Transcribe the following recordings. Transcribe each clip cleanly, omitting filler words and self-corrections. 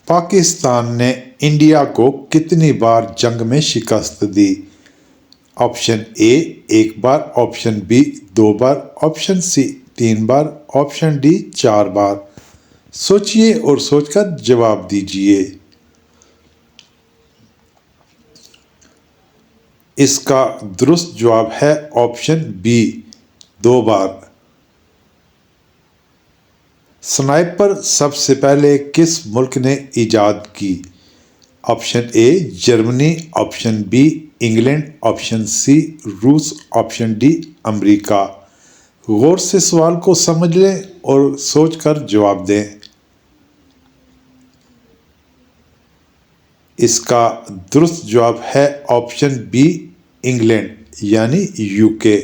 पाकिस्तान ने इंडिया को कितनी बार जंग में शिकस्त दी? ऑप्शन ए 1 बार, ऑप्शन बी 2 बार, ऑप्शन सी 3 बार, ऑप्शन डी 4 बार। सोचिए और सोचकर जवाब दीजिए। इसका दुरुस्त जवाब है ऑप्शन बी 2 बार। स्नाइपर सबसे पहले किस मुल्क ने इजाद की? Option A Germany, option B England, option C रूस, ऑप्शन डी अमेरिका। गौर से सवाल को समझ लें और सोचकर जवाब दें। इसका दुरुस्त जवाब है ऑप्शन बी इंग्लैंड यानी यूके।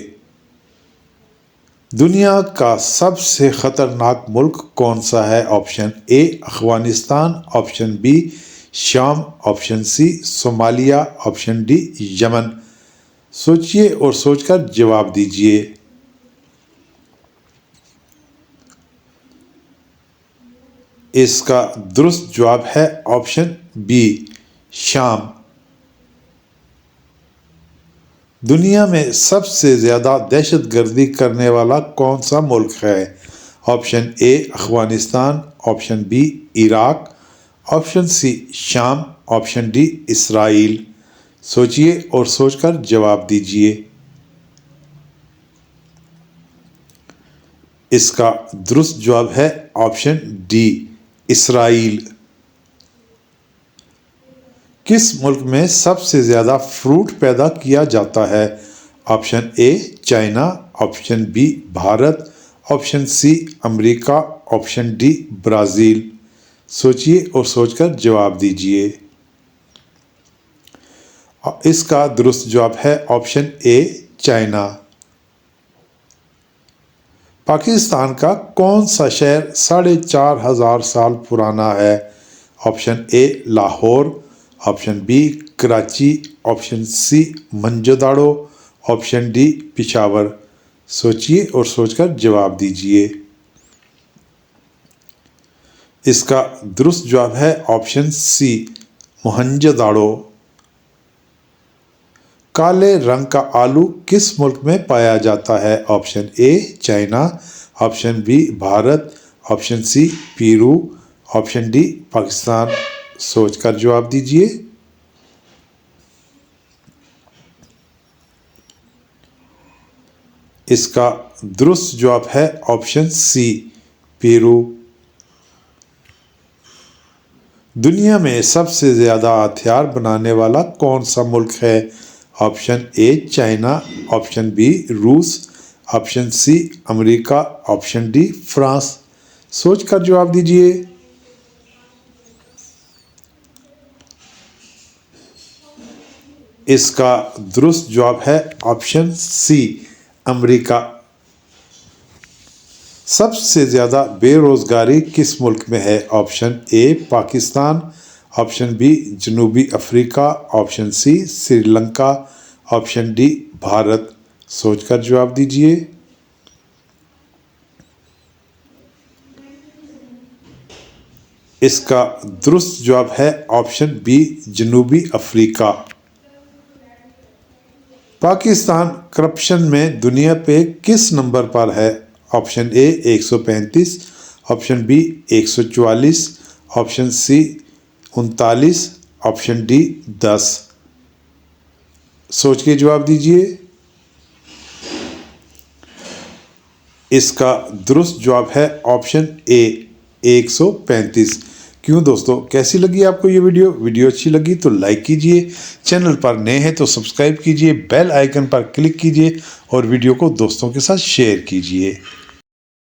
दुनिया का सबसे खतरनाक मुल्क कौन सा है? Option A Afghanistan, option B शाम, option C Somalia, option D यमन। सोचिए और सोचकर जवाब दीजिए। इसका दुरुस्त जवाब है ऑप्शन बी शाम। दुनिया में सबसे ज्यादा दहशतगर्दी करने वाला कौन सा मुल्क है? Option A Afghanistan, option B Iraq, option C शाम, ऑप्शन डी इसराइल। सोचिए और सोचकर जवाब दीजिए। इसका दुरुस्त जवाब है ऑप्शन डी इसराइल। किस मुल्क में सबसे ज्यादा फ्रूट पैदा किया जाता है? Option A China, option B Bharat, option C America, option D Brazil. सोचिए और सोचकर जवाब दीजिए। इसका दुरुस्त जवाब है ऑप्शन ए चाइना। पाकिस्तान का कौन सा शहर 4500 साल पुराना है? Option A Lahore, option B Karachi, option C Mohenjodaro, option D Peshawar. सोचिए और सोचकर जवाब दीजिए। इसका दुरुस्त जवाब है ऑप्शन सी मोहनजोदाड़ो। काले रंग का आलू किस मुल्क में पाया जाता है? Option A China, option B Bharat, option C Peru, option D Pakistan. सोचकर जवाब दीजिए। इसका दुरुस्त जवाब है ऑप्शन सी पेरू। दुनिया में सबसे ज्यादा हथियार बनाने वाला कौन सा मुल्क है? Option A China, option B रूस, option C America, option D France. सोचकर जवाब दीजिए। इसका दुरुस्त जवाब है ऑप्शन सी अमेरिका। सबसे ज्यादा बेरोजगारी किस मुल्क में है? Option A Pakistan, option B जनूबी Africa, option C Sri Lanka, option D Bharat. सोचकर जवाब दीजिए। इसका दुरुस्त जवाब है ऑप्शन बी जनूबी अफ्रीका। पाकिस्तान करप्शन में दुनिया पे किस नंबर पर है? Option A 135, option B 144, option C 39, option D 10। सोच के जवाब दीजिए। इसका दुरुस्त जवाब है ऑप्शन ए 135। क्यों दोस्तों, कैसी लगी आपको ये वीडियो अच्छी लगी तो लाइक कीजिए, चैनल पर नए हैं तो सब्सक्राइब कीजिए, बेल आइकन पर क्लिक कीजिए और वीडियो को दोस्तों के साथ शेयर कीजिए।